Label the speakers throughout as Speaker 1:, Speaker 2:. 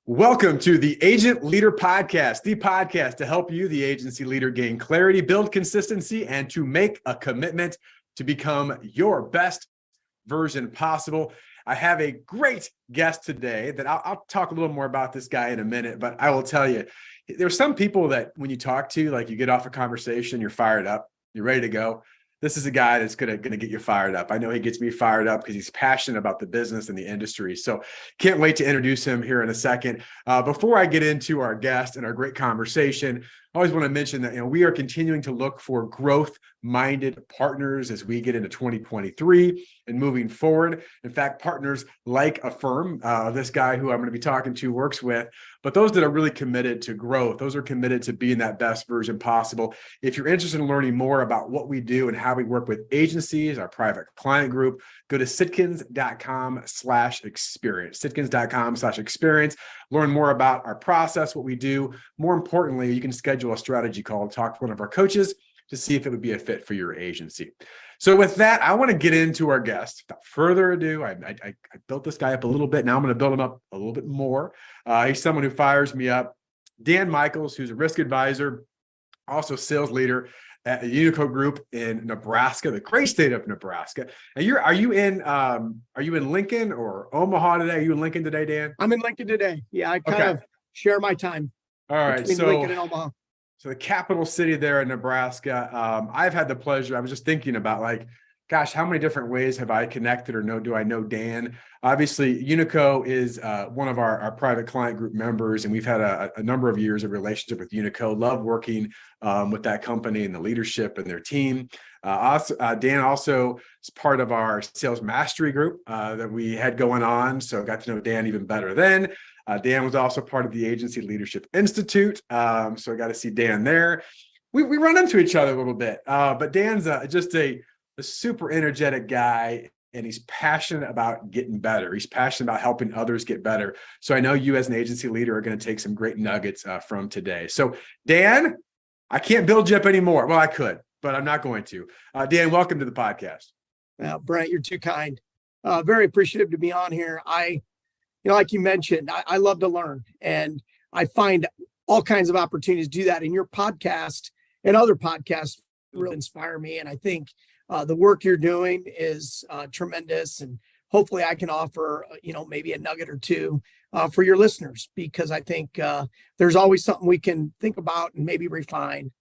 Speaker 1: Welcome to the Agent Leader Podcast, the podcast to help you, the agency leader, gain clarity, build consistency, and to make a commitment to become your best version possible. I have a great guest today that I'll talk a little more about this guy in a minute, but I will tell you, there's some people that when you talk to, like you get off a conversation, you're fired up, you're ready to go. This is a guy that's gonna get you fired up. I know he gets me fired up because he's passionate about the business and the industry. So can't wait to introduce him here in a second. Before I get into our guest and our great conversation, I always want to mention that we are continuing to look for growth-minded partners as we get into 2023 and moving forward. In fact, partners like a firm, this guy who I'm going to be talking to works with, but those that are really committed to growth, those are committed to being that best version possible. If you're interested in learning more about what we do and how we work with agencies, our private client group, go to sitkins.com/experience, sitkins.com/experience. Learn more about our process, what we do. More importantly, you can schedule a strategy call to talk to one of our coaches to see if it would be a fit for your agency. So with that, I want to get into our guest. Without further ado, I built this guy up a little bit. Now I'm going to build him up a little bit more. He's someone who fires me up. Dan Mickells, who's a risk advisor, also sales leader at a UNICO group in Nebraska, the great state of Nebraska. And are you in Lincoln or Omaha today? Are you in Lincoln today, Dan?
Speaker 2: I'm in Lincoln today. Yeah, I kind of share my time.
Speaker 1: All right,
Speaker 2: between Lincoln and Omaha.
Speaker 1: So the capital city there in Nebraska. I've had the pleasure. I was just thinking about gosh, how many different ways have I connected or do I know Dan? Obviously, UNICO is one of our private client group members, and we've had a number of years of relationship with UNICO. Love working with that company and the leadership and their team. Dan also is part of our sales mastery group that we had going on, so I got to know Dan even better then. Dan was also part of the Agency Leadership Institute, so I got to see Dan there. We run into each other a little bit, but Dan's just a super energetic guy, and he's passionate about getting better. He's passionate about helping others get better. So I know you as an agency leader are going to take some great nuggets from today. So Dan, I can't build you up anymore. Well, I could, but I'm not going to. Dan, welcome to the podcast.
Speaker 2: Brent, you're too kind. Very appreciative to be on here. Like you mentioned, I love to learn, and I find all kinds of opportunities to do that. And your podcast and other podcasts really inspire me. And I think the work you're doing is tremendous. And hopefully I can offer, maybe a nugget or two for your listeners, because I think there's always something we can think about and maybe refine.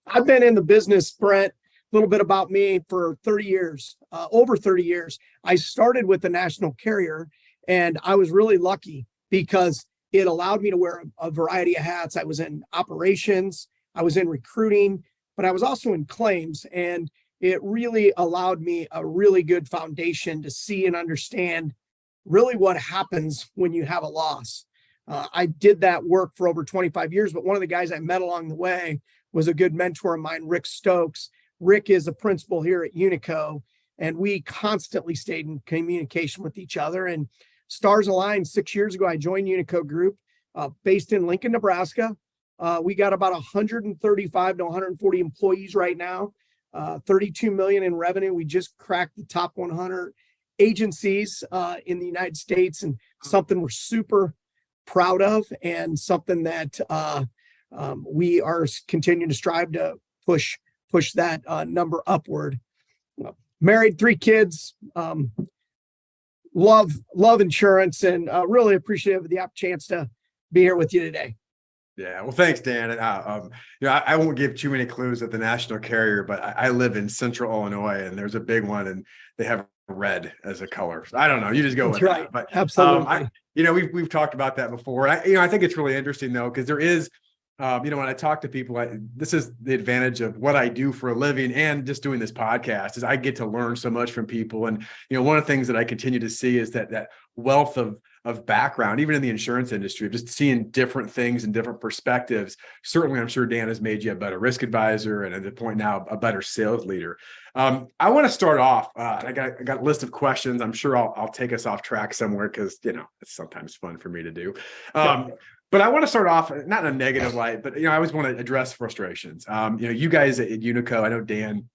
Speaker 2: I've been in the business, Brent, a little bit about me, for 30 years, over 30 years. I started with the national carrier, and I was really lucky because it allowed me to wear a variety of hats. I was in operations, I was in recruiting, but I was also in claims. And it really allowed me a really good foundation to see and understand really what happens when you have a loss. I did that work for over 25 years, but one of the guys I met along the way was a good mentor of mine, Rick Stokes. Rick is a principal here at UNICO, and we constantly stayed in communication with each other. And stars aligned. 6 years ago, I joined UNICO Group, based in Lincoln, Nebraska. We got about 135 to 140 employees right now. 32 million in revenue. We just cracked the top 100 agencies in the United States, and something we're super proud of, and something that we are continuing to strive to push that number upward. Married, 3 kids, love insurance, and really appreciative of the chance to be here with you today.
Speaker 1: Yeah, well, thanks, Dan. I won't give too many clues at the national carrier, but I live in Central Illinois, and there's a big one, and they have red as a color. So I don't know. You just go with
Speaker 2: right.
Speaker 1: That. But
Speaker 2: absolutely,
Speaker 1: we've talked about that before. I think it's really interesting though, because there is, when I talk to people, this is the advantage of what I do for a living and just doing this podcast is I get to learn so much from people. And one of the things that I continue to see is that wealth of background, even in the insurance industry, just seeing different things and different perspectives. Certainly, I'm sure Dan has made you a better risk advisor, and at the point now, a better sales leader. I want to start off. I got a list of questions. I'm sure I'll take us off track somewhere because it's sometimes fun for me to do. But I want to start off not in a negative light, but I always want to address frustrations. You guys at UNICO, I know Dan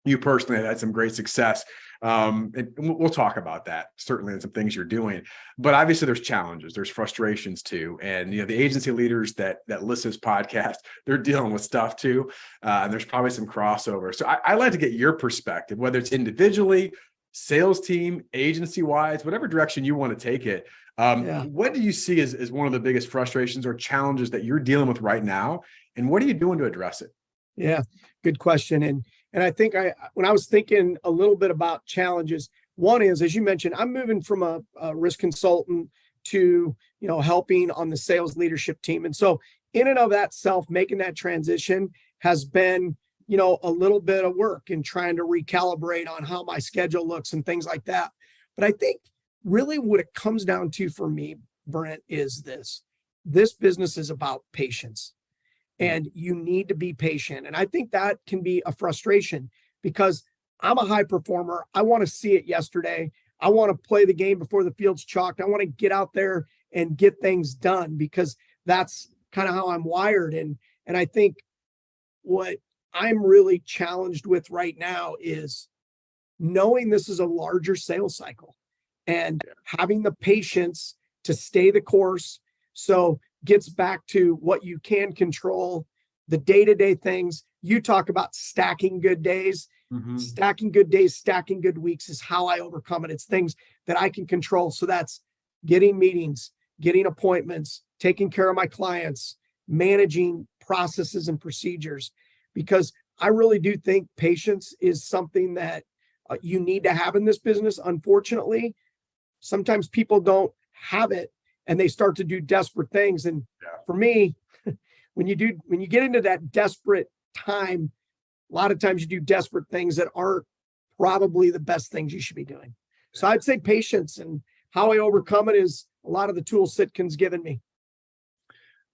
Speaker 1: you personally have had some great success. And we'll talk about that certainly, and some things you're doing, but obviously there's challenges, there's frustrations too. And, the agency leaders that listen to this podcast, they're dealing with stuff too. And there's probably some crossover. So I'd like to get your perspective, whether it's individually, sales team, agency wise, whatever direction you want to take it. What do you see as one of the biggest frustrations or challenges that you're dealing with right now? And what are you doing to address it?
Speaker 2: Yeah, good question. And I think when I was thinking a little bit about challenges, one is, as you mentioned, I'm moving from a risk consultant to, helping on the sales leadership team. And so in and of that self, making that transition has been, a little bit of work and trying to recalibrate on how my schedule looks and things like that. But I think really what it comes down to for me, Brent, is this business is about patience. And you need to be patient. And I think that can be a frustration because I'm a high performer. I want to see it yesterday. I want to play the game before the field's chalked. I want to get out there and get things done because that's kind of how I'm wired. And I think what I'm really challenged with right now is knowing this is a larger sales cycle and having the patience to stay the course. So gets back to what you can control, the day-to-day things. You talk about stacking good days, stacking good days, stacking good weeks is how I overcome it. It's things that I can control. So that's getting meetings, getting appointments, taking care of my clients, managing processes and procedures, because I really do think patience is something that you need to have in this business. Unfortunately, sometimes people don't have it and they start to do desperate things. And for me, when you get into that desperate time, a lot of times you do desperate things that aren't probably the best things you should be doing. So I'd say patience, and how I overcome it is a lot of the tools Sitkin's given me.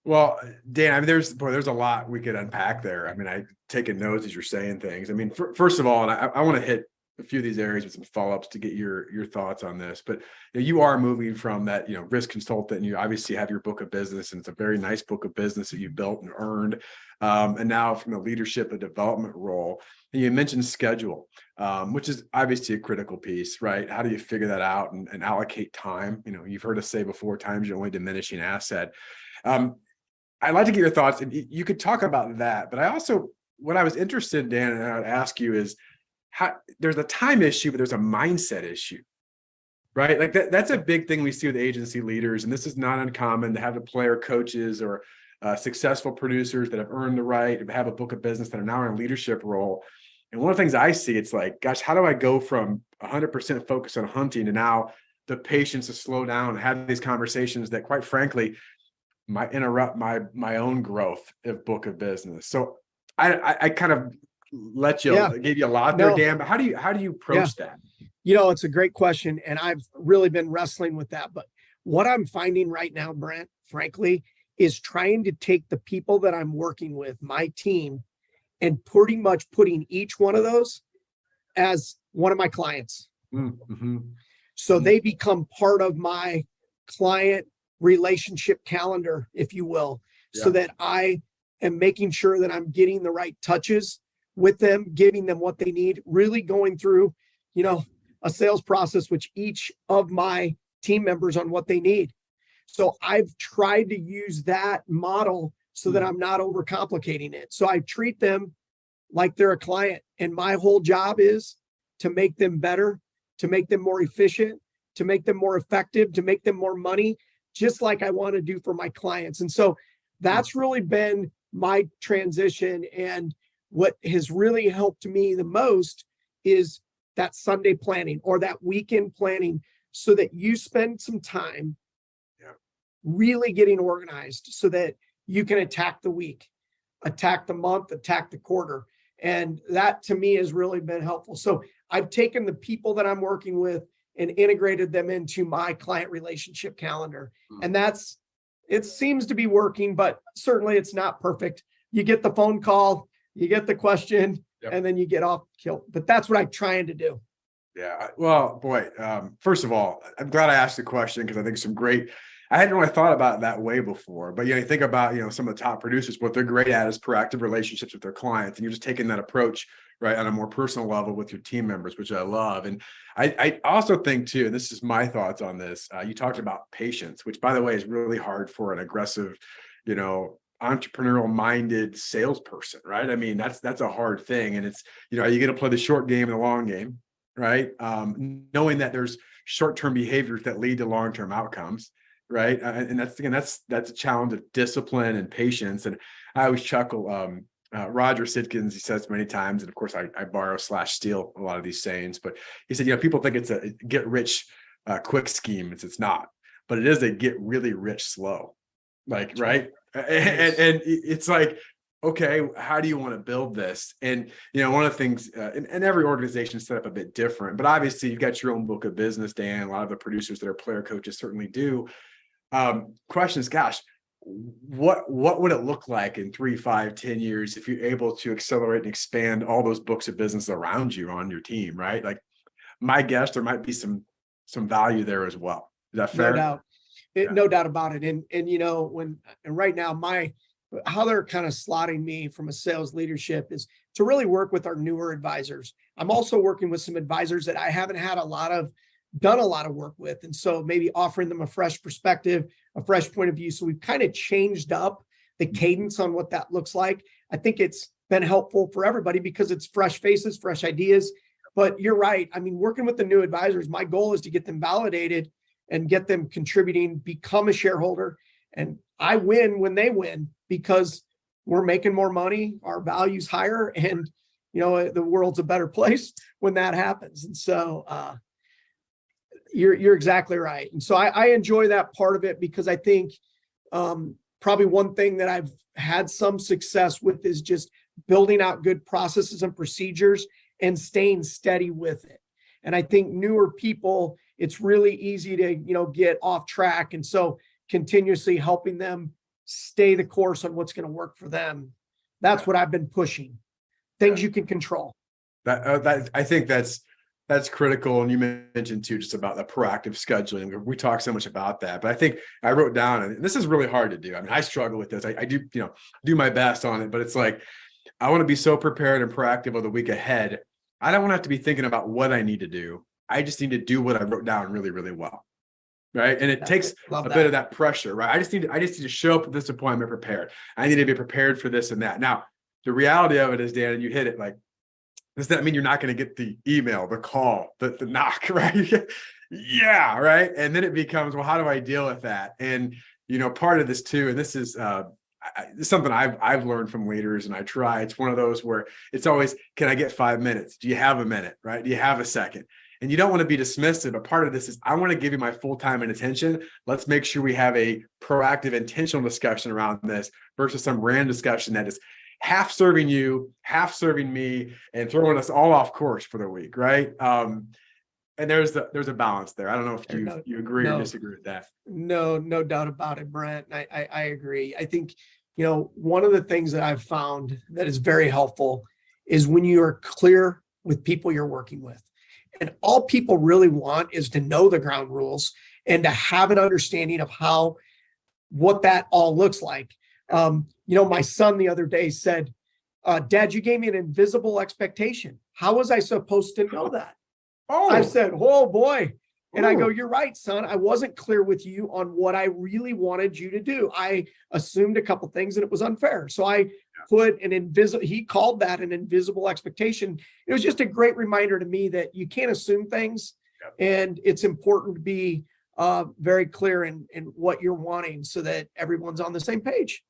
Speaker 1: Well, Dan, I mean, there's a lot we could unpack there. I mean, I taking notes as you're saying things. I mean, first of all, and I want to hit a few of these areas with some follow-ups to get your thoughts on this, but you are moving from that, risk consultant, and you obviously have your book of business, and it's a very nice book of business that you built and earned. And now from the leadership and development role, and you mentioned schedule, which is obviously a critical piece, right? How do you figure that out and allocate time? You've heard us say before, time's your only diminishing asset. I'd like to get your thoughts, and you could talk about that, but what I was interested in, Dan, and I would ask you is, how there's a time issue, but there's a mindset issue, right? Like that's a big thing we see with agency leaders. And this is not uncommon to have the player coaches or successful producers that have earned the right to have a book of business that are now in a leadership role. And one of the things I see, it's like, gosh, how do I go from 100% focus on hunting to now the patience to slow down and have these conversations that, quite frankly, might interrupt my own growth of book of business. So I kind of gave you a lot there, Dan, but how do you approach that?
Speaker 2: It's a great question. And I've really been wrestling with that. But what I'm finding right now, Brent, frankly, is trying to take the people that I'm working with, my team, and pretty much putting each one of those as one of my clients. So they become part of my client relationship calendar, if you will, so that I am making sure that I'm getting the right touches with them, giving them what they need, really going through, a sales process, which each of my team members on what they need. So I've tried to use that model so that I'm not overcomplicating it. So I treat them like they're a client. And my whole job is to make them better, to make them more efficient, to make them more effective, to make them more money, just like I want to do for my clients. And so that's really been my transition. And what has really helped me the most is that Sunday planning or that weekend planning, so that you spend some time really getting organized so that you can attack the week, attack the month, attack the quarter. And that to me has really been helpful. So I've taken the people that I'm working with and integrated them into my client relationship calendar. And it seems to be working, but certainly it's not perfect. You get the phone call, you get the question, and then you get off kill. But that's what I'm trying to do.
Speaker 1: Yeah. Well, boy, first of all, I'm glad I asked the question, because I think some great I hadn't really thought about it that way before, but you think about, some of the top producers, what they're great at is proactive relationships with their clients. And you're just taking that approach, right, on a more personal level with your team members, which I love. And I also think too, and this is my thoughts on this, you talked about patience, which by the way, is really hard for an aggressive, entrepreneurial minded salesperson, right? I mean, that's a hard thing. And it's, are you going to play the short game and the long game, right? Knowing that there's short-term behaviors that lead to long-term outcomes, right? And that's a challenge of discipline and patience. And I always chuckle, Roger Sidkins, he says many times, and of course I borrow / steal a lot of these sayings, but he said, people think it's a get rich quick scheme. It's not, but it is a get really rich slow, like, right? And it's like, okay, how do you want to build this? And, one of the things, and every organization is set up a bit different, but obviously you've got your own book of business, Dan. A lot of the producers that are player coaches certainly do. Question is, gosh, what would it look like in 3, 5, 10 years if you're able to accelerate and expand all those books of business around you on your team, right? Like, my guess, there might be some value there as well. Is that fair?
Speaker 2: No doubt. No doubt about it. And right now, how they're kind of slotting me from a sales leadership is to really work with our newer advisors. I'm also working with some advisors that I haven't had done a lot of work with. And so maybe offering them a fresh perspective, a fresh point of view. So we've kind of changed up the cadence on what that looks like. I think it's been helpful for everybody because it's fresh faces, fresh ideas. But you're right. I mean, working with the new advisors, my goal is to get them validated and get them contributing, become a shareholder. And I win when they win because we're making more money, our value's higher, and the world's a better place when that happens. And so you're exactly right. And so I enjoy that part of it because I think probably one thing that I've had some success with is just building out good processes and procedures and staying steady with it. And I think newer people, it's really easy to, get off track. And so continuously helping them stay the course on what's going to work for them. That's what I've been pushing. Things you can control.
Speaker 1: That I think that's critical. And you mentioned too, just about the proactive scheduling. We talk so much about that, but I think I wrote down, and this is really hard to do. I mean, I struggle with this. I do, do my best on it, but it's like, I want to be so prepared and proactive of the week ahead. I don't want to have to be thinking about what I need to do. I just need to do what I wrote down really, really well. Right. And it takes a bit of that pressure, right? I just need to show up at this appointment prepared. I need to be prepared for this and that. Now, the reality of it is, Dan, and you hit it, like, does that mean you're not going to get the email, the call, the knock, right? Yeah. Right. And then it becomes, well, how do I deal with that? And, part of this too, and this is something I've learned from leaders, and I try. It's one of those where it's always, can I get 5 minutes? Do you have a minute? Right? Do you have a second? And you don't want to be dismissive, but part of this is, I want to give you my full time and attention. Let's make sure we have a proactive, intentional discussion around this versus some random discussion that is half serving you, half serving me, and throwing us all off course for the week, right? And there's a balance there. I don't know if you agree or disagree with that.
Speaker 2: No doubt about it, Brent. I agree. I think, one of the things that I've found that is very helpful is when you are clear with people you're working with. And all people really want is to know the ground rules and to have an understanding of what that all looks like. My son the other day said, Dad, you gave me an invisible expectation. How was I supposed to know that? Oh, I said, oh boy. And I go, you're right, son. I wasn't clear with you on what I really wanted you to do. I assumed a couple things and it was unfair. So I put he called that an invisible expectation. It was just a great reminder to me that you can't assume things. And it's important to be very clear in what you're wanting so that everyone's on the same page.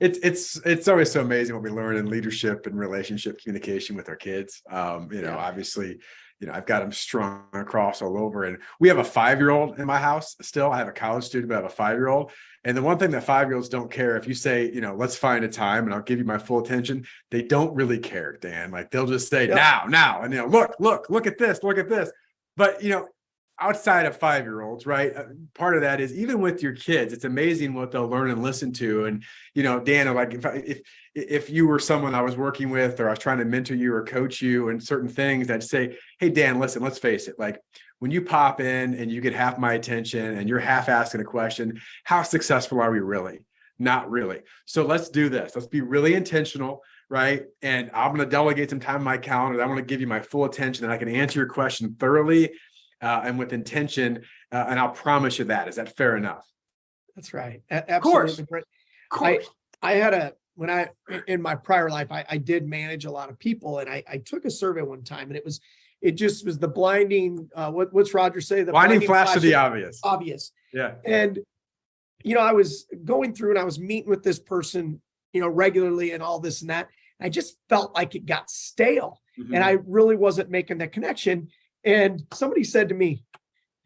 Speaker 1: It's always so amazing what we learn in leadership and relationship communication with our kids. Obviously, I've got them strung across all over, and we have a 5-year-old in my house still. I have a college student, but I have a 5-year-old. And the one thing that 5-year-olds don't care, if you say, let's find a time and I'll give you my full attention, they don't really care, Dan. Like, they'll just say now, and look at this. But, outside of 5-year-olds, right? Part of that is even with your kids, it's amazing what they'll learn and listen to. And, Dan, like if you were someone I was working with, or I was trying to mentor you or coach you in certain things, I'd say, hey, Dan, listen, let's face it. Like when you pop in and you get half my attention and you're half asking a question, how successful are we really? Not really. So let's do this. Let's be really intentional, right? And I'm going to delegate some time in my calendar. I want to give you my full attention and I can answer your question thoroughly and with intention. And I'll promise you that. Is that fair enough?
Speaker 2: That's right. Absolutely.
Speaker 1: Of course.
Speaker 2: I had in my prior life, I did manage a lot of people, and I took a survey one time, and it just was the blinding, what's Roger say? The
Speaker 1: blinding flash of the obvious.
Speaker 2: Obvious.
Speaker 1: Yeah.
Speaker 2: And, I was going through and I was meeting with this person, regularly and all this and that. I just felt like it got stale and I really wasn't making that connection. And somebody said to me,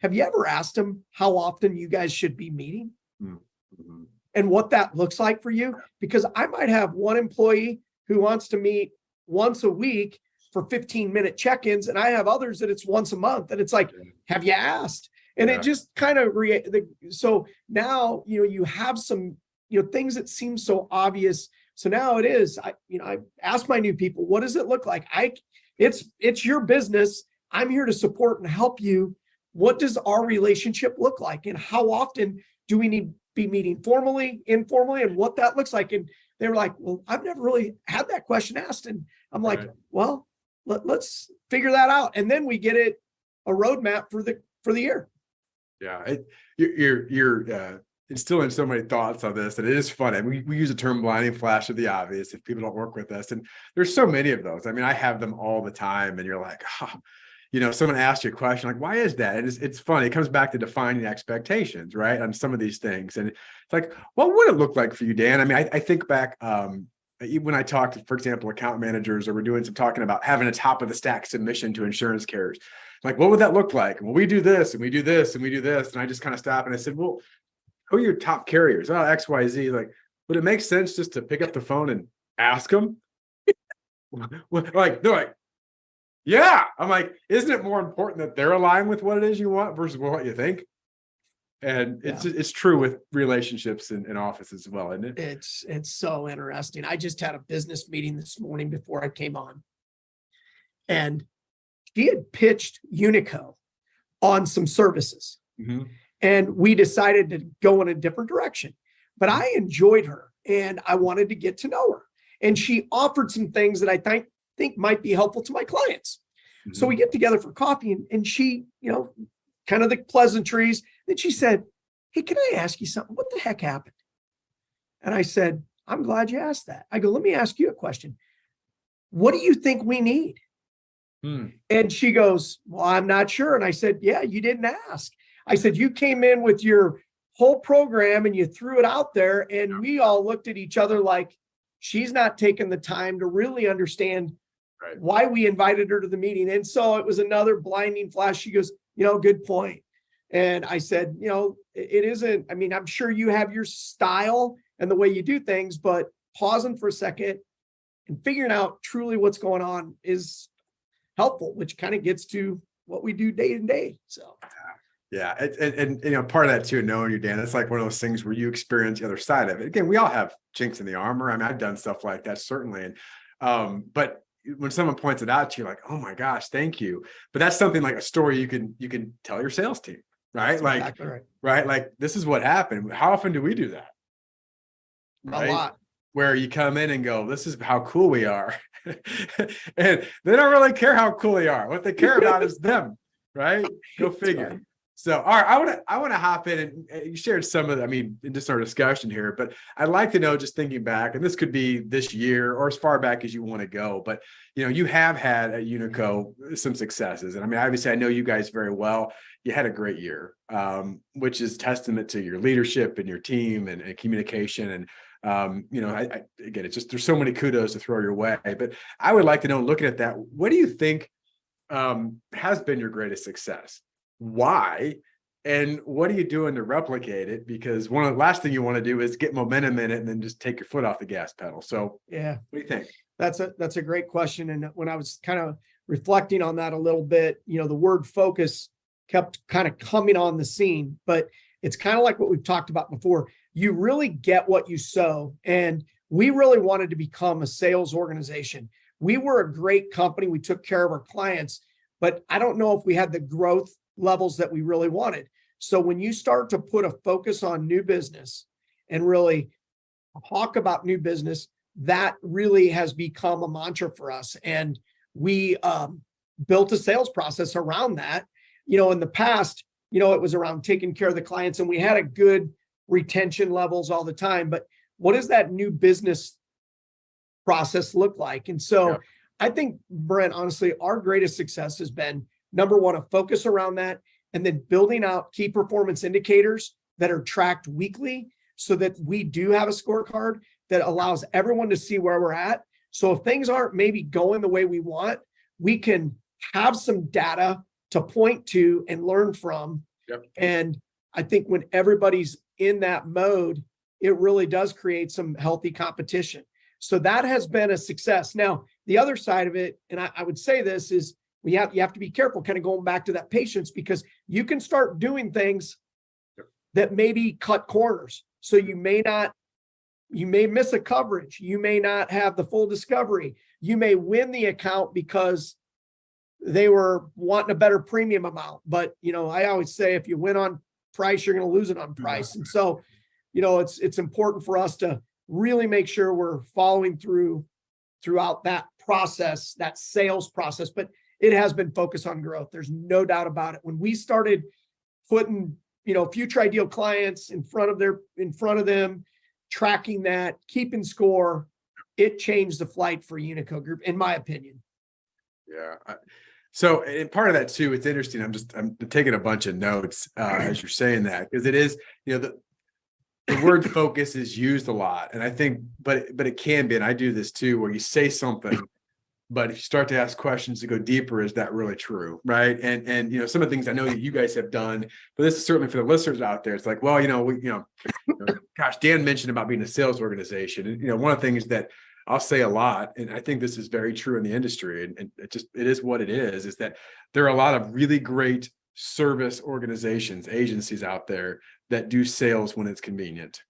Speaker 2: have you ever asked them how often you guys should be meeting? Mm-hmm. And what that looks like for you? Because I might have one employee who wants to meet once a week for 15-minute check-ins, and I have others that it's once a month. And it's like, have you asked? And it just kind of, so now, you have some, things that seem so obvious. So now it is, I ask my new people, what does it look like? It's your business. I'm here to support and help you. What does our relationship look like? And how often do we need to be meeting formally, informally, and what that looks like? And they were like, well, I've never really had that question asked. And I'm like, well, let's figure that out. And then we get it a roadmap for the year.
Speaker 1: Yeah. You're instilling so many thoughts on this, and it is funny. We use the term blinding flash of the obvious if people don't work with us. And there's so many of those. I mean, I have them all the time, and you're like, someone asks you a question, like, why is that? And it's funny. It comes back to defining expectations, right? On some of these things. And it's like, what would it look like for you, Dan? I mean, I think back when I talk to, for example, account managers, or we're doing some talking about having a top of the stack submission to insurance carriers. Like, what would that look like? Well, we do this and we do this and we do this. And I just kind of stopped and I said, well, who are your top carriers? Oh, XYZ. Like, would it make sense just to pick up the phone and ask them? Like, they're like, yeah. I'm like, isn't it more important that they're aligned with what it is you want versus what you think? And it's true with relationships in offices as well, isn't it?
Speaker 2: It's so interesting. I just had a business meeting this morning before I came on, and she had pitched UNICO on some services. Mm-hmm. And we decided to go in a different direction, but I enjoyed her and I wanted to get to know her. And she offered some things that I think might be helpful to my clients. Mm-hmm. So we get together for coffee, and she, kind of the pleasantries. Then she said, hey, can I ask you something? What the heck happened? And I said, I'm glad you asked that. I go, let me ask you a question. What do you think we need? And she goes, well, I'm not sure. And I said, yeah, you didn't ask. I said, you came in with your whole program and you threw it out there. And we all looked at each other like, she's not taking the time to really understand why we invited her to the meeting. And so it was another blinding flash. She goes, good point. And I said, it isn't, I mean, I'm sure you have your style and the way you do things, but pausing for a second and figuring out truly what's going on is helpful, which kind of gets to what we do day to day. So.
Speaker 1: Yeah. And part of that too, knowing you, Dan, it's like one of those things where you experience the other side of it. Again, we all have chinks in the armor. I mean, I've done stuff like that, certainly. And, but when someone points it out to you, like, oh my gosh, thank you. But that's something like a story you can tell your sales team, right? That's like, exactly right. Like, this is what happened. How often do we do that?
Speaker 2: Right? A lot.
Speaker 1: Where you come in and go, this is how cool we are. And they don't really care how cool they are. What they care about is them, right? Go figure. Right. So, all right, I want to hop in, and you shared some of in just our discussion here, but I'd like to know, just thinking back, and this could be this year or as far back as you want to go, but you have had at UNICO some successes. And I mean, obviously I know you guys very well. You had a great year, which is testament to your leadership and your team and communication. And, again, it's just, there's so many kudos to throw your way, but I would like to know, looking at that, what do you think has been your greatest success? Why? And what are you doing to replicate it? Because one of the last thing you want to do is get momentum in it and then just take your foot off the gas pedal. So
Speaker 2: yeah,
Speaker 1: what do you think?
Speaker 2: That's a great question. And when I was kind of reflecting on that a little bit, the word focus kept kind of coming on the scene. But it's kind of like what we've talked about before. You really get what you sow. And we really wanted to become a sales organization. We were a great company. We took care of our clients, but I don't know if we had the growth levels that we really wanted. So when you start to put a focus on new business and really talk about new business, that really has become a mantra for us. And we built a sales process around that. In the past, it was around taking care of the clients, and we had a good retention levels all the time. But what does that new business process look like? And so I think, Brent, honestly, our greatest success has been, number one, a focus around that, and then building out key performance indicators that are tracked weekly so that we do have a scorecard that allows everyone to see where we're at. So if things aren't maybe going the way we want, we can have some data to point to and learn from. And I think when everybody's in that mode, it really does create some healthy competition. So that has been a success. Now, the other side of it, and I would say this, is you have to be careful, kind of going back to that patience, because you can start doing things that maybe cut corners. So you may miss a coverage. You may not have the full discovery. You may win the account because they were wanting a better premium amount. But, I always say, if you win on price, you're going to lose it on price. And so, it's important for us to really make sure we're following throughout that process, that sales process. But it has been focused on growth. There's no doubt about it. When we started putting, future ideal clients in front of them, tracking that, keeping score, it changed the flight for Unico Group, in my opinion.
Speaker 1: Yeah. So, and part of that too, it's interesting. I'm taking a bunch of notes as you're saying that, because it is, the word focus is used a lot. And I think, but it can be, and I do this too, where you say something, but if you start to ask questions to go deeper, is that really true? Right. And some of the things I know that you guys have done, but this is certainly for the listeners out there. It's like, well, gosh, Dan mentioned about being a sales organization. And, one of the things that I'll say a lot, and I think this is very true in the industry, and it is what it is that there are a lot of really great service organizations, agencies out there that do sales when it's convenient.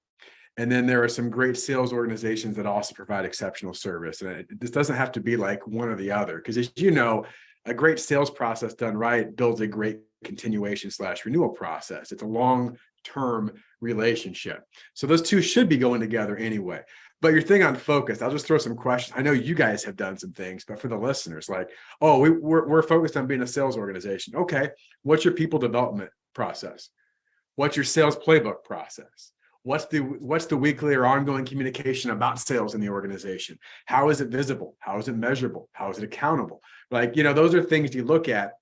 Speaker 1: And then there are some great sales organizations that also provide exceptional service. And this doesn't have to be like one or the other, because as you know, a great sales process done right builds a great continuation/renewal process. It's a long-term relationship. So those two should be going together anyway. But your thing on focus, I'll just throw some questions. I know you guys have done some things, but for the listeners, like, we're focused on being a sales organization. Okay, what's your people development process? What's your sales playbook process? What's the weekly or ongoing communication about sales in the organization? How is it visible? How is it measurable? How is it accountable? Those are things you look at,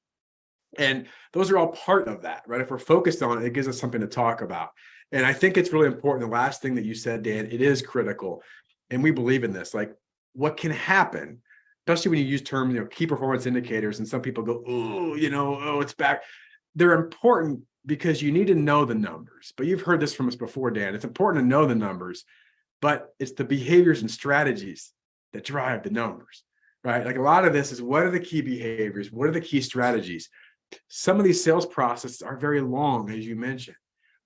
Speaker 1: and those are all part of that, right? If we're focused on it, it gives us something to talk about. And I think it's really important. The last thing that you said, Dan, it is critical. And we believe in this, like what can happen, especially when you use terms, key performance indicators, and some people go, it's back. They're important because you need to know the numbers, but you've heard this from us before, Dan. It's important to know the numbers, but it's the behaviors and strategies that drive the numbers, right? Like a lot of this is, what are the key behaviors? What are the key strategies? Some of these sales processes are very long, as you mentioned.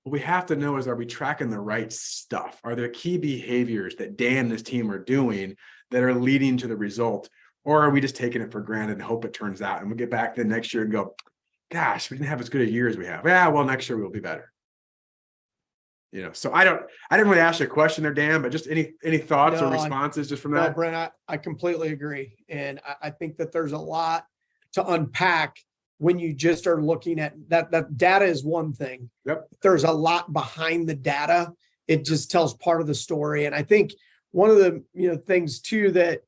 Speaker 1: What we have to know is, are we tracking the right stuff? Are there key behaviors that Dan and his team are doing that are leading to the result? Or are we just taking it for granted and hope it turns out? And we'll get back then next year and go, gosh, we didn't have as good a year as we have. Yeah, well, next year we'll be better. So I didn't really ask you a question there, Dan, but just any thoughts or responses just from that?
Speaker 2: No, Brent, I completely agree. And I think that there's a lot to unpack when you just are looking at that data is one thing.
Speaker 1: Yep.
Speaker 2: There's a lot behind the data. It just tells part of the story. And I think one of the things too that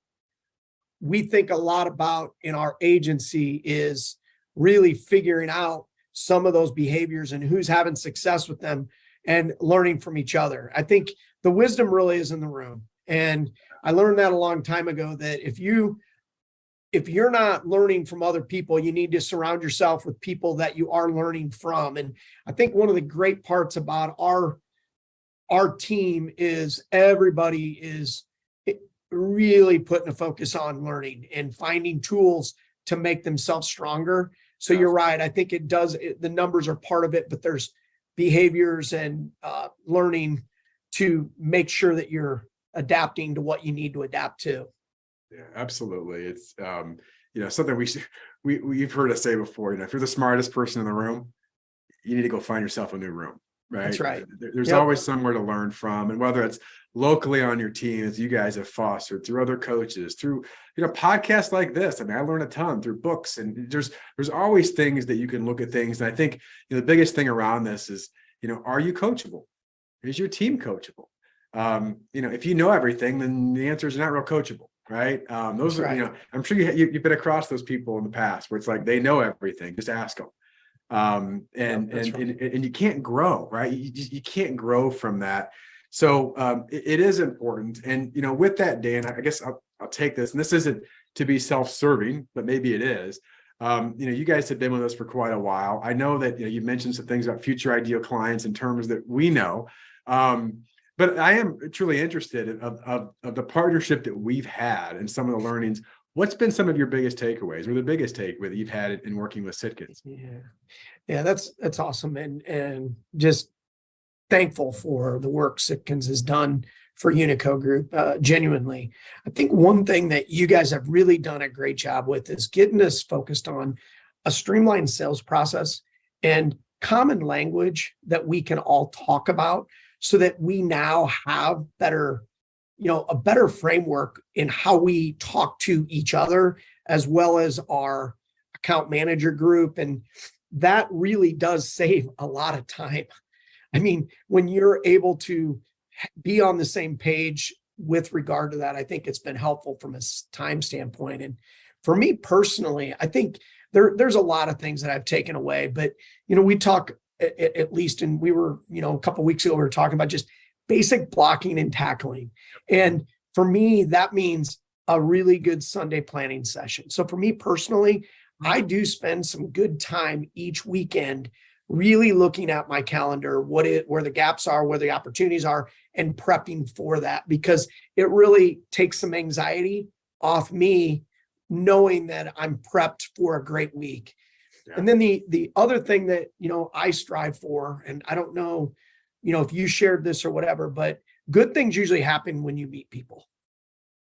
Speaker 2: we think a lot about in our agency is really figuring out some of those behaviors and who's having success with them and learning from each other. I think the wisdom really is in the room. And I learned that a long time ago, that if you're not learning from other people, you need to surround yourself with people that you are learning from. And I think one of the great parts about our team is everybody is really putting a focus on learning and finding tools to make themselves stronger. So you're right. I think it does. The numbers are part of it, but there's behaviors and learning to make sure that you're adapting to what you need to adapt to.
Speaker 1: Yeah, absolutely. It's something we've heard us say before. If you're the smartest person in the room, you need to go find yourself a new room, right?
Speaker 2: That's right.
Speaker 1: There's always somewhere to learn from, and whether it's locally on your team, as you guys have fostered, through other coaches, through podcasts like this. I mean, I learn a ton through books, and there's always things that you can look at things. And I think the biggest thing around this is, are you coachable? Is your team coachable? If you know everything, then the answer is not real coachable. Right. Those are,
Speaker 2: right.
Speaker 1: I'm sure you've been across those people in the past where it's like, they know everything, just ask them. And you can't grow, right? You can't grow from that. So it is important. And, with that, Dan, I guess I'll take this, and this isn't to be self-serving, but maybe it is. You guys have been with us for quite a while. I know that, you mentioned some things about future ideal clients in terms that we know. But I am truly interested of the partnership that we've had and some of the learnings. What's been some of your biggest takeaways, or the biggest takeaway that you've had in working with Sitkins?
Speaker 2: Yeah, that's awesome, and just thankful for the work Sitkins has done for UNICO Group. Genuinely, I think one thing that you guys have really done a great job with is getting us focused on a streamlined sales process and common language that we can all talk about, so that we now have a better framework in how we talk to each other, as well as our account manager group. And that really does save a lot of time. I mean, when you're able to be on the same page with regard to that, I think it's been helpful from a time standpoint. And for me personally, I think there's a lot of things that I've taken away, but, we talk at least, and we were, a couple of weeks ago, we were talking about just basic blocking and tackling. And for me, that means a really good Sunday planning session. So for me personally, I do spend some good time each weekend really looking at my calendar, where the gaps are, where the opportunities are, and prepping for that, because it really takes some anxiety off me knowing that I'm prepped for a great week. Yeah. And then the other thing that, I strive for, and I don't know, if you shared this or whatever, but good things usually happen when you meet people.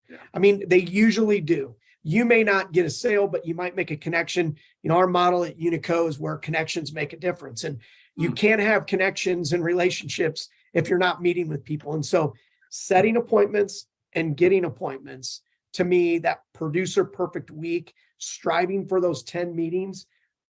Speaker 2: Yeah. I mean, they usually do. You may not get a sale, but you might make a connection. Our model at UNICO is where connections make a difference. And you can't have connections and relationships if you're not meeting with people. And so setting appointments and getting appointments, to me, that producer perfect week, striving for those 10 meetings,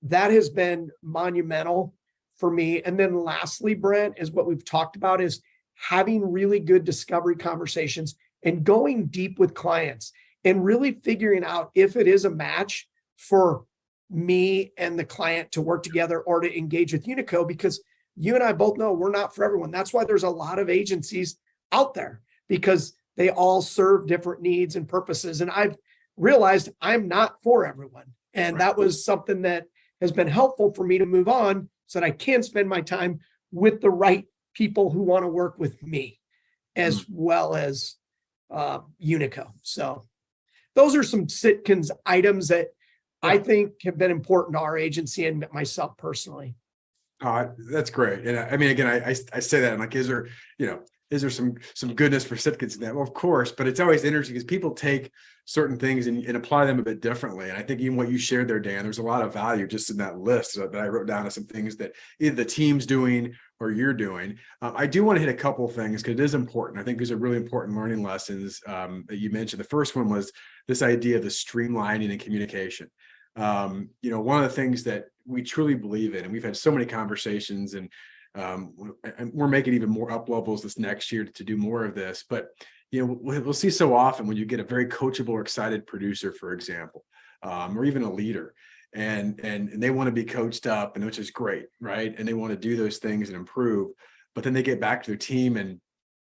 Speaker 2: that has been monumental for me. And then lastly, Brent, is what we've talked about, is having really good discovery conversations and going deep with clients and really figuring out if it is a match for me and the client to work together or to engage with UNICO, because you and I both know we're not for everyone. That's why there's a lot of agencies out there, because they all serve different needs and purposes. And I've realized I'm not for everyone. And that was something that has been helpful for me to move on, so that I can spend my time with the right people who want to work with me, as well as UNICO. So those are some Sitkins items that I think have been important to our agency and myself personally.
Speaker 1: That's great. And I mean, again, I say that, I'm like, is there some goodness for Sitkins in that? Well, of course, but it's always interesting because people take certain things and apply them a bit differently. And I think even what you shared there, Dan, there's a lot of value just in that list that I wrote down of some things that either the team's doing or you're doing. I do want to hit a couple of things because it is important. I think these are really important learning lessons that you mentioned. The first one was this idea of the streamlining and communication. One of the things that we truly believe in, and we've had so many conversations, and we're making even more up levels this next year to do more of this, but we'll see so often when you get a very coachable or excited producer, for example, or even a leader, and they want to be coached up, and which is great, right? And they want to do those things and improve, but then they get back to their team and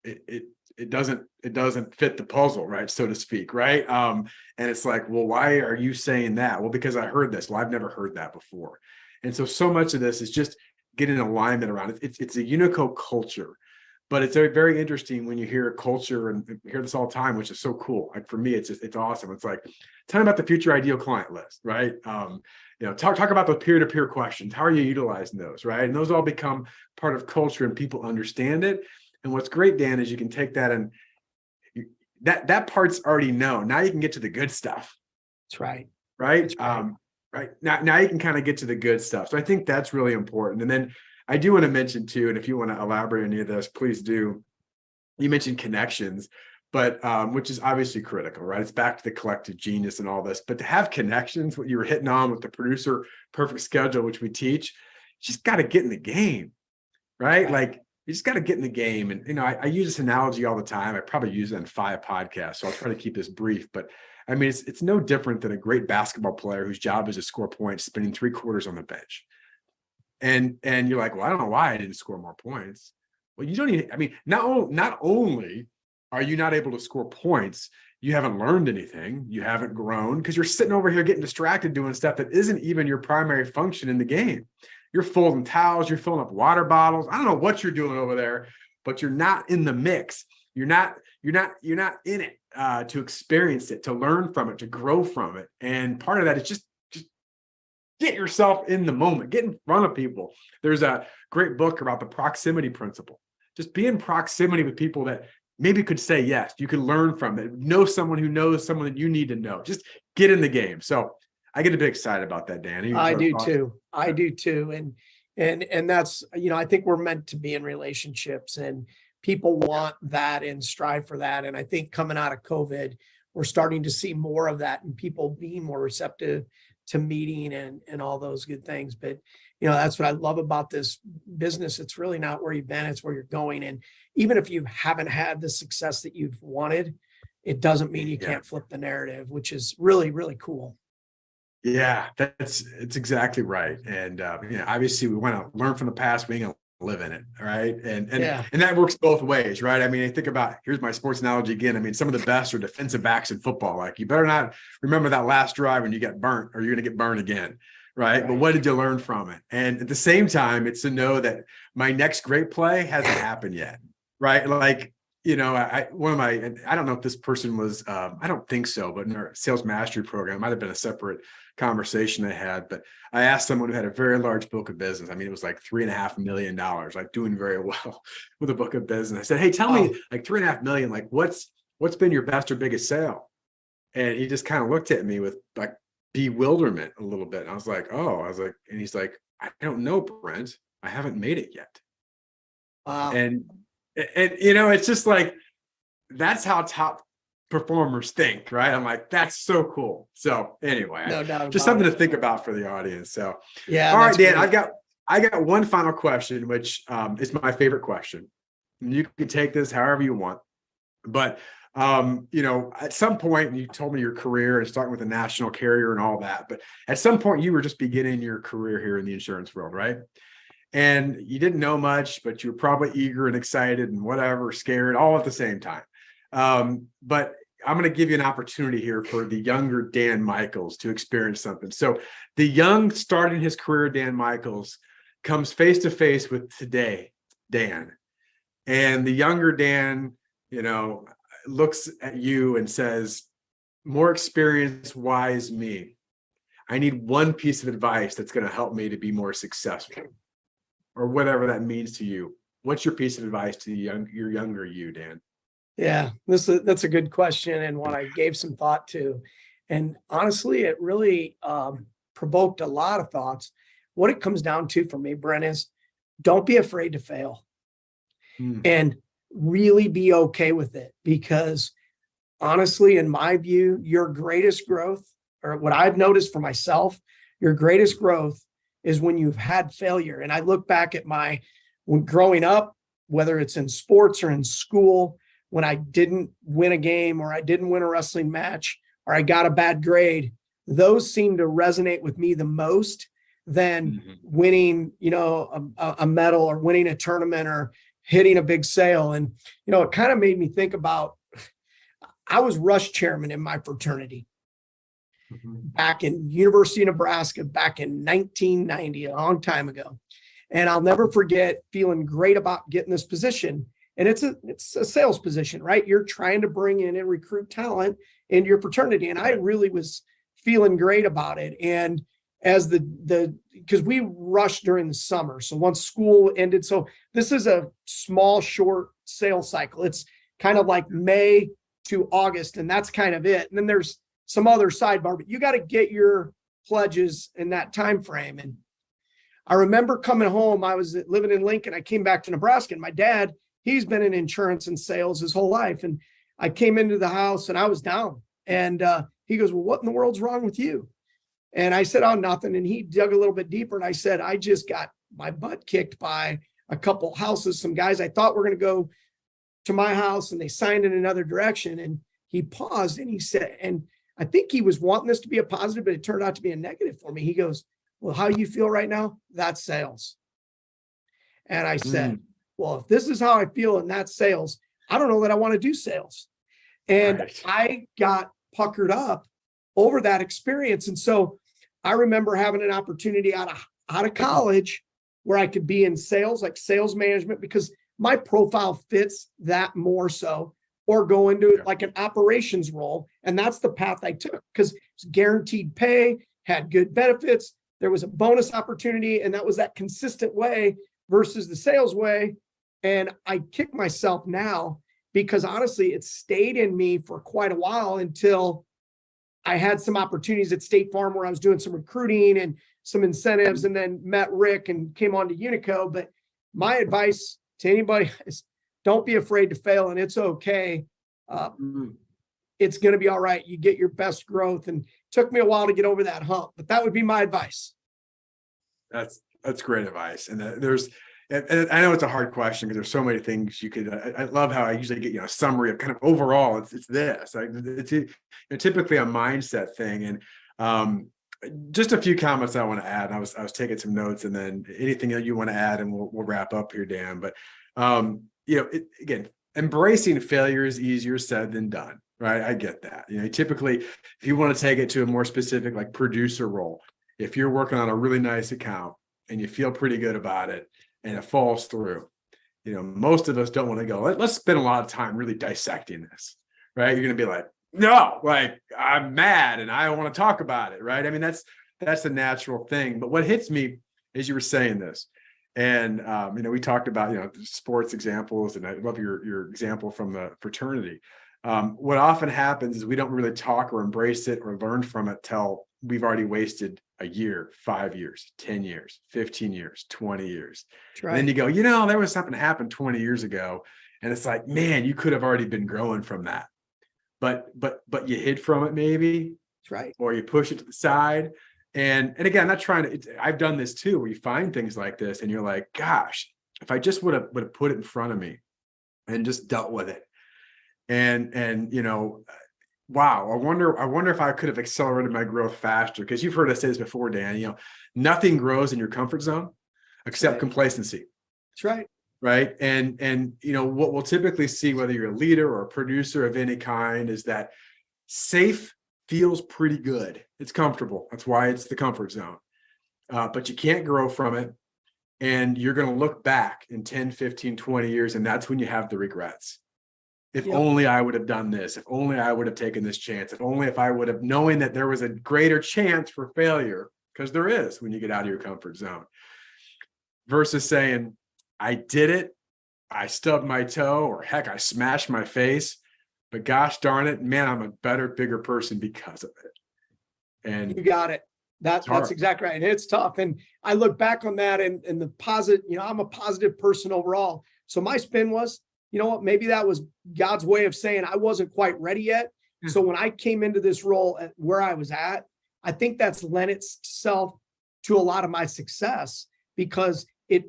Speaker 1: it doesn't fit the puzzle, right, so to speak, right? And it's like, well, why are you saying that? Well, because I heard this. Well, I've never heard that before. And so much of this is just getting alignment around it. It's a UNICO culture, but it's very interesting when you hear culture, and hear this all the time, which is so cool. Like for me, it's awesome. It's like, tell me about the future ideal client list, right? talk about those peer-to-peer questions. How are you utilizing those, right? And those all become part of culture and people understand it. And what's great, Dan, is you can take that and that part's already known. Now you can get to the good stuff.
Speaker 2: That's right.
Speaker 1: Right.
Speaker 2: That's right.
Speaker 1: Right. Now you can kind of get to the good stuff. So I think that's really important. And then I do want to mention too, and if you want to elaborate on any of this, please do. You mentioned connections, but which is obviously critical, right? It's back to the collective genius and all this. But to have connections, what you were hitting on with the producer perfect schedule, which we teach, you just got to get in the game, right? Like you just got to get in the game. And, I use this analogy all the time. I probably use it in 5 podcasts, so I'll try to keep this brief. But I mean, it's no different than a great basketball player whose job is to score points, spending 3 quarters on the bench. And you're like, well, I don't know why I didn't score more points. Well, you don't even, I mean, not only are you not able to score points, you haven't learned anything, you haven't grown, because you're sitting over here getting distracted doing stuff that isn't even your primary function in the game. You're folding towels, you're filling up water bottles. I don't know what you're doing over there, but you're not in the mix. You're not in it to experience it, to learn from it, to grow from it. And part of that is just get yourself in the moment, get in front of people. There's a great book about the proximity principle. Just be in proximity with people that maybe could say yes, you could learn from it. Know someone who knows someone that you need to know. Just get in the game. So I get a bit excited about that, Dan.
Speaker 2: I do too. I do too. And that's, I think we're meant to be in relationships, and people want that and strive for that. And I think coming out of COVID, we're starting to see more of that and people being more receptive to meeting and all those good things. But, that's what I love about this business. It's really not where you've been, it's where you're going. And even if you haven't had the success that you've wanted, it doesn't mean you can't flip the narrative, which is really, really cool.
Speaker 1: Yeah, it's exactly right. And obviously we want to learn from the past, we ain't gonna live in it, right? And that works both ways, right? I mean, I think about, here's my sports analogy again. I mean, some of the best are defensive backs in football. Like, you better not remember that last drive when you get burnt, or you're gonna get burned again, right? But what did you learn from it? And at the same time, it's to know that my next great play hasn't happened yet, right? Like, I don't know if this person was, I don't think so, but in our sales mastery program, it might have been a separate conversation I had, but I asked someone who had a very large book of business. I mean, it was like $3.5 million, like doing very well with a book of business. I said, hey, tell me, like $3.5 million, like what's been your best or biggest sale? And he just kind of looked at me with like bewilderment a little bit. And I was like, and he's like, I don't know, Brent, I haven't made it yet.
Speaker 2: Wow.
Speaker 1: And it's just like, that's how top performers think, right? I'm like, that's so cool. So anyway,
Speaker 2: no doubt,
Speaker 1: just something to think about for the audience. So
Speaker 2: yeah.
Speaker 1: All right, Dan, I got one final question, which is my favorite question. And you can take this however you want. But at some point, you told me your career and starting with a national carrier and all that. But at some point, you were just beginning your career here in the insurance world, right? And you didn't know much, but you were probably eager and excited and whatever, scared, all at the same time. But I'm going to give you an opportunity here for the younger Dan Mickells to experience something. So the young starting his career Dan Mickells comes face to face with today Dan, and the younger Dan, looks at you and says, more experience wise me, I need one piece of advice that's going to help me to be more successful, or whatever that means to you. What's your piece of advice to your younger you, Dan?
Speaker 2: Yeah, that's a good question, and one I gave some thought to. And honestly, it really provoked a lot of thoughts. What it comes down to for me, Brent, is don't be afraid to fail and really be okay with it. Because honestly, in my view, your greatest growth, or what I've noticed for myself, your greatest growth is when you've had failure. And I look back at when growing up, whether it's in sports or in school, when I didn't win a game, or I didn't win a wrestling match, or I got a bad grade, those seem to resonate with me the most than winning, a medal, or winning a tournament, or hitting a big sale. And, it kind of made me think about, I was rush chairman in my fraternity back in University of Nebraska, back in 1990, a long time ago. And I'll never forget feeling great about getting this position. And it's a sales position, right? You're trying to bring in and recruit talent into your fraternity. And I really was feeling great about it. And as because we rushed during the summer. So once school ended, so this is a small, short sales cycle. It's kind of like May to August, and that's kind of it. And then there's some other sidebar, but you got to get your pledges in that time frame. And I remember coming home, I was living in Lincoln. I came back to Nebraska, and my dad, he's been in insurance and sales his whole life. And I came into the house and I was down, and he goes, well, what in the world's wrong with you? And I said, oh, nothing. And he dug a little bit deeper. And I said, I just got my butt kicked by a couple houses. Some guys I thought were going to go to my house, and they signed in another direction. And he paused and he said, and I think he was wanting this to be a positive, but it turned out to be a negative for me. He goes, well, how you feel right now? That's sales. And I said, well, if this is how I feel and that's sales, I don't know that I want to do sales. And I got puckered up over that experience. And so I remember having an opportunity out of college where I could be in sales, like sales management, because my profile fits that more so, or go into like an operations role. And that's the path I took, because it's guaranteed pay, had good benefits. There was a bonus opportunity, and that was that consistent way versus the sales way. And I kick myself now because honestly, it stayed in me for quite a while until I had some opportunities at State Farm where I was doing some recruiting and some incentives, and then met Rick and came on to Unico. But my advice to anybody is don't be afraid to fail, and it's okay. It's going to be all right. You get your best growth, and it took me a while to get over that hump, but that would be my advice.
Speaker 1: That's great advice. And and I know it's a hard question because there's so many things you could. I love how I usually get a summary of kind of overall. It's this. It's typically a mindset thing, and just a few comments I want to add. I was taking some notes, and then anything that you want to add, and we'll wrap up here, Dan. But again, embracing failure is easier said than done, right? I get that. Typically, if you want to take it to a more specific, like producer role, if you're working on a really nice account and you feel pretty good about it, and it falls through, most of us don't want to go, let's spend a lot of time really dissecting this, right? You're going to be like, no, like I'm mad and I don't want to talk about it, right? I mean, that's the natural thing. But what hits me is you were saying this, and we talked about sports examples, and I love your example from the fraternity. What often happens is we don't really talk or embrace it or learn from it till we've already wasted a year, 5 years, 10 years, 15 years, 20 years. Right. And then you go, there was something that happened 20 years ago. And it's like, man, you could have already been growing from that. But you hid from it maybe.
Speaker 2: That's right.
Speaker 1: Or you push it to the side. And again, I'm not trying to, I've done this too, where you find things like this and you're like, gosh, if I just would have put it in front of me and just dealt with it. And wow, I wonder if I could have accelerated my growth faster. Because you've heard us say this before, Dan, nothing grows in your comfort zone except complacency.
Speaker 2: That's right.
Speaker 1: Right. And what we'll typically see, whether you're a leader or a producer of any kind, is that safe feels pretty good. It's comfortable. That's why it's the comfort zone. But you can't grow from it. And you're going to look back in 10, 15, 20 years, and that's when you have the regrets. If only I would have done this, if only I would have taken this chance, if I would have, knowing that there was a greater chance for failure, because there is when you get out of your comfort zone, versus saying, I did it, I stubbed my toe, or heck, I smashed my face, but gosh darn it, man, I'm a better, bigger person because of it. And
Speaker 2: you got it. That's exactly right. And it's tough. And I look back on that and the positive, I'm a positive person overall. So my spin was, you know what, maybe that was God's way of saying I wasn't quite ready yet. So when I came into this role at where I was at, I think that's lent itself to a lot of my success, because it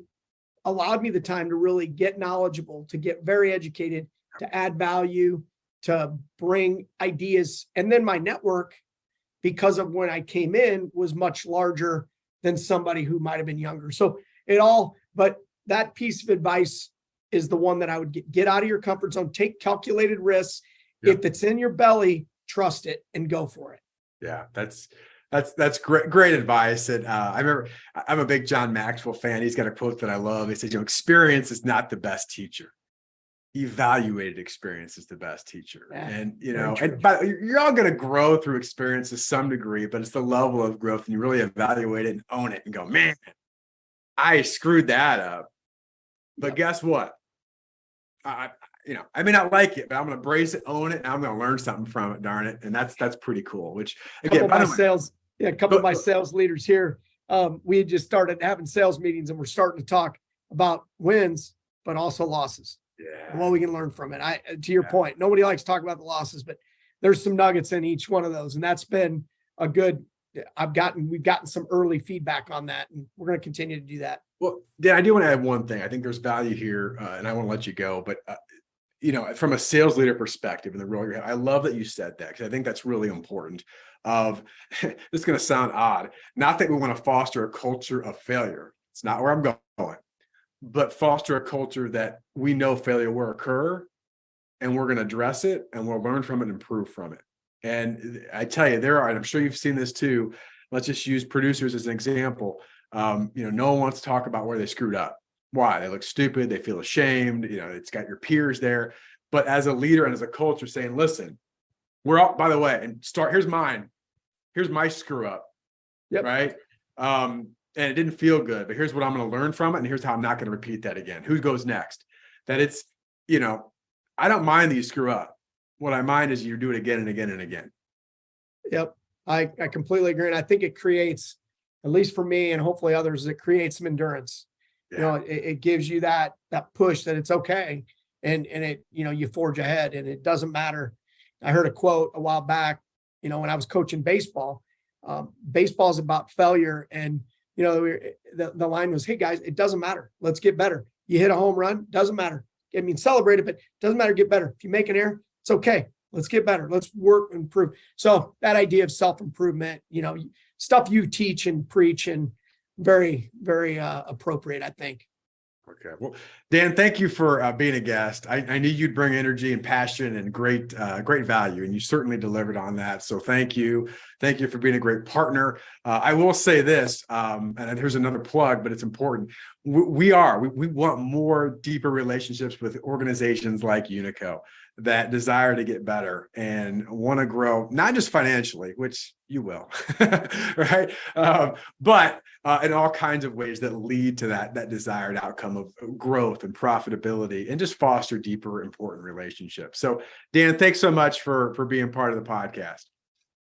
Speaker 2: allowed me the time to really get knowledgeable, to get very educated, to add value, to bring ideas. And then my network, because of when I came in, was much larger than somebody who might have been younger. So but that piece of advice is the one that I would get out of your comfort zone, take calculated risks. Yep. If it's in your belly, trust it and go for it.
Speaker 1: Yeah, that's great advice. And I remember, I'm a big John Maxwell fan. He's got a quote that I love. He says, experience is not the best teacher. evaluated experience is the best teacher.
Speaker 2: Yeah,
Speaker 1: And,
Speaker 2: very true.
Speaker 1: but you're all going to grow through experience to some degree, but it's the level of growth, and you really evaluate it and own it and go, man, I screwed that up. But
Speaker 2: Yep.
Speaker 1: guess what? I may not like it, but I'm going to embrace it, own it, and I'm going to learn something from it. Darn it. And that's pretty cool, which again, by the way,
Speaker 2: A couple of my sales leaders here, we had just started having sales meetings, and we're starting to talk about wins, but also losses.
Speaker 1: yeah,
Speaker 2: And what we can learn from it. To your point, nobody likes to talk about the losses, but there's some nuggets in each one of those. And that's been a good, we've gotten some early feedback on that, and we're going to continue to do that.
Speaker 1: Well, Dan, I do want to add one thing. I think there's value here, and I want to let you go, but from a sales leader perspective and the role I love that you said that, because I think that's really important. This is going to sound odd. Not that we want to foster a culture of failure. It's not where I'm going, but foster a culture that we know failure will occur, and we're going to address it, and we'll learn from it and improve from it. And I tell you, and I'm sure you've seen this too. Let's just use producers as an example. No one wants to talk about where they screwed up. Why? They look stupid. They feel ashamed. It's got your peers there. But as a leader and as a culture saying, listen, we're all, by the way, and here's mine. Here's my screw up.
Speaker 2: Yep.
Speaker 1: Right. And it didn't feel good, but here's what I'm going to learn from it. And here's how I'm not going to repeat that again. Who goes next? That it's, I don't mind that you screw up. What I mind is you do it again and again and again.
Speaker 2: Yep. I completely agree. And I think it creates, at least for me and hopefully others, it creates some endurance.
Speaker 1: Yeah.
Speaker 2: It gives you that push that it's okay. And it, you forge ahead, and it doesn't matter. I heard a quote a while back, when I was coaching baseball. Baseball is about failure. And, the line was, hey guys, it doesn't matter. Let's get better. You hit a home run, doesn't matter. Celebrate it, but it doesn't matter. Get better. If you make an error, it's okay. Let's get better. Let's work and improve. So that idea of self-improvement, stuff you teach and preach, and very, very appropriate, I think.
Speaker 1: Okay. Well, Dan, thank you for being a guest. I knew you'd bring energy and passion and great value, and you certainly delivered on that. So thank you. Thank you for being a great partner. I will say this, and here's another plug, but it's important. We want more deeper relationships with organizations like UNICO that desire to get better and want to grow, not just financially, which you will, right? But in all kinds of ways that lead to that desired outcome of growth and profitability, and just foster deeper, important relationships. So, Dan, thanks so much for being part of the podcast.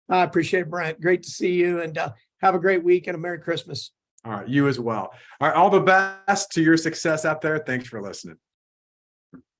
Speaker 2: I appreciate it, Brent. Great to see you, and have a great week and a Merry Christmas.
Speaker 1: All right, you as well. All right, all the best to your success out there. Thanks for listening.